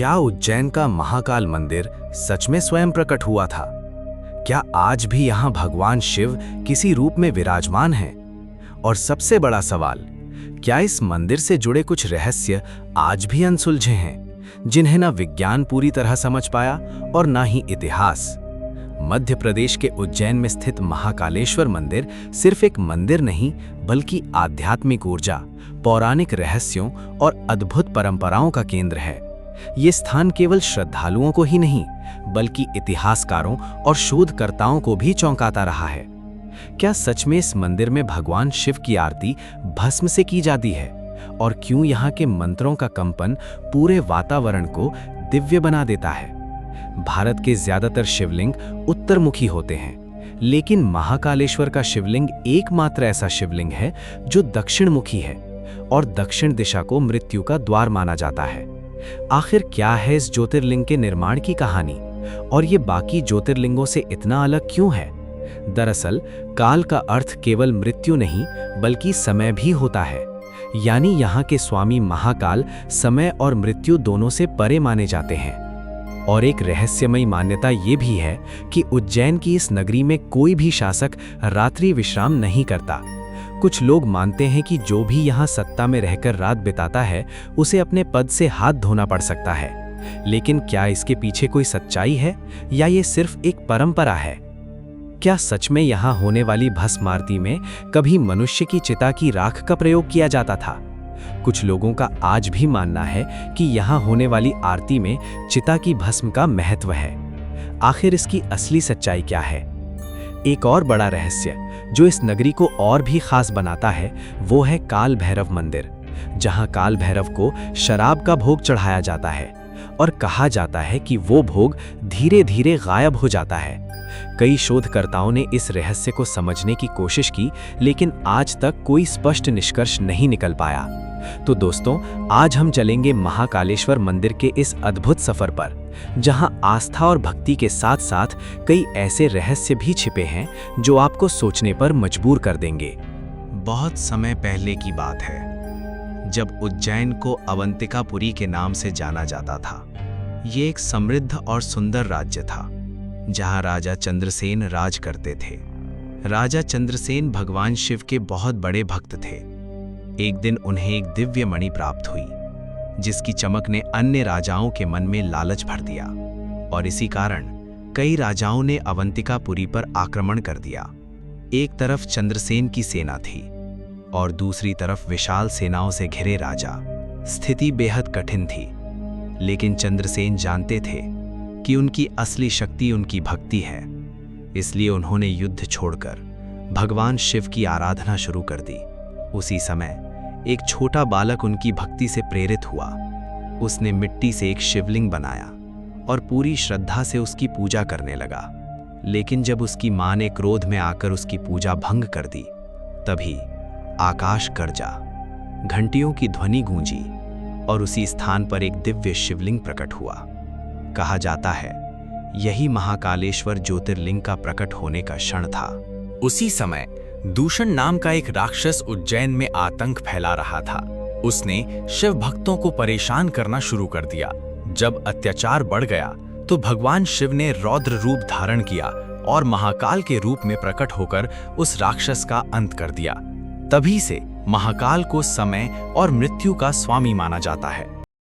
क्या उज्जैन का महाकाल मंदिर सच में स्वयं प्रकट हुआ था? क्या आज भी यहाँ भगवान शिव किसी रूप में विराजमान हैं? और सबसे बड़ा सवाल, क्या इस मंदिर से जुड़े कुछ रहस्य आज भी अनसुलझे हैं, जिन्हें ना विज्ञान पूरी तरह समझ पाया और ना ही इतिहास? मध्य प्रदेश के उज्जैन में स्थित महाकालेश्वर मंदिर सिर्फ एक मंदिर नहीं, बल्कि आध्यात्मिक ऊर्जा, पौराणिक रहस्यों और अद्भुत परंपराओं का केंद्र है। ये स्थान केवल श्रद्धालुओं को ही नहीं, बल्कि इतिहासकारों और शोधकर्ताओं को भी चौंकाता रहा है। क्या सच में इस मंदिर में भगवान शिव की आरती भस्म से की जाती है? और क्यों यहाँ के मंत्रों का कंपन पूरे वातावरण को दिव्य बना देता है? भारत के ज्यादातर शिवलिंग उत्तरमुखी होते हैं, लेकिन महाकालेश्वर का शिवलिंग एकमात्र ऐसा शिवलिंग है जो दक्षिणमुखी है, और दक्षिण दिशा को मृत्यु का द्वार माना जाता है। आखिर क्या है इस ज्योतिर्लिंग के निर्माण की कहानी, और ये बाकी ज्योतिर्लिंगों से इतना अलग क्यों है? दरअसल काल का अर्थ केवल मृत्यु नहीं, बल्कि समय भी होता है। यानी यहाँ के स्वामी महाकाल समय और मृत्यु दोनों से परे माने जाते हैं। और एक रहस्यमयी मान्यता ये भी है कि उज्जैन की इस नगरी में कोई भी शासक रात्रि विश्राम नहीं करता। कुछ लोग मानते हैं कि जो भी यहाँ सत्ता में रहकर रात बिताता है, उसे अपने पद से हाथ धोना पड़ सकता है। लेकिन क्या इसके पीछे कोई सच्चाई है, या ये सिर्फ एक परंपरा है? क्या सच में यहाँ होने वाली भस्म आरती में कभी मनुष्य की चिता की राख का प्रयोग किया जाता था? कुछ लोगों का आज भी मानना है कि यहाँ होने वाली आरती में चिता की भस्म का महत्व है। आखिर इसकी असली सच्चाई क्या है? एक और बड़ा रहस्य जो इस नगरी को और भी खास बनाता है, वो है काल भैरव मंदिर, जहाँ काल भैरव को शराब का भोग चढ़ाया जाता है और कहा जाता है कि वो भोग धीरे धीरे गायब हो जाता है। कई शोधकर्ताओं ने इस रहस्य को समझने की कोशिश की, लेकिन आज तक कोई स्पष्ट निष्कर्ष नहीं निकल पाया। तो दोस्तों, आज हम चलेंगे महाकालेश्वर मंदिर के इस अद्भुत सफर पर, जहां आस्था और भक्ति के साथ साथ कई ऐसे रहस्य भी छिपे हैं जो आपको सोचने पर मजबूर कर देंगे। बहुत समय पहले की बात है, जब उज्जैन को अवंतिकापुरी के नाम से जाना जाता था। ये एक समृद्ध और सुंदर राज्य था, जहां राजा चंद्रसेन राज करते थे। राजा चंद्रसेन भगवान शिव के बहुत बड़े भक्त थे। एक दिन उन्हें एक दिव्य मणि प्राप्त हुई, जिसकी चमक ने अन्य राजाओं के मन में लालच भर दिया, और इसी कारण कई राजाओं ने अवंतिकापुरी पर आक्रमण कर दिया। एक तरफ चंद्रसेन की सेना थी और दूसरी तरफ विशाल सेनाओं से घिरे राजा। स्थिति बेहद कठिन थी, लेकिन चंद्रसेन जानते थे कि उनकी असली शक्ति उनकी भक्ति है। इसलिए उन्होंने युद्ध छोड़कर भगवान शिव की आराधना शुरू कर दी। उसी समय एक छोटा बालक उनकी भक्ति से प्रेरित हुआ। उसने मिट्टी से एक शिवलिंग बनाया और पूरी श्रद्धा से उसकी पूजा करने लगा। लेकिन जब उसकी मां ने क्रोध में आकर उसकी पूजा भंग कर दी, तभी आकाश गरजा, घंटियों की ध्वनि गूंजी और उसी स्थान पर एक दिव्य शिवलिंग प्रकट हुआ। कहा जाता है, यही महाकालेश्वर ज्योतिर्लिंग का प्रकट होने का क्षण था। उसी समय दूषण नाम का एक राक्षस उज्जैन में आतंक फैला रहा था। उसने शिव भक्तों को परेशान करना शुरू कर दिया। जब अत्याचार बढ़ गया तो भगवान शिव ने रौद्र रूप धारण किया और महाकाल के रूप में प्रकट होकर उस राक्षस का अंत कर दिया। तभी से महाकाल को समय और मृत्यु का स्वामी माना जाता है।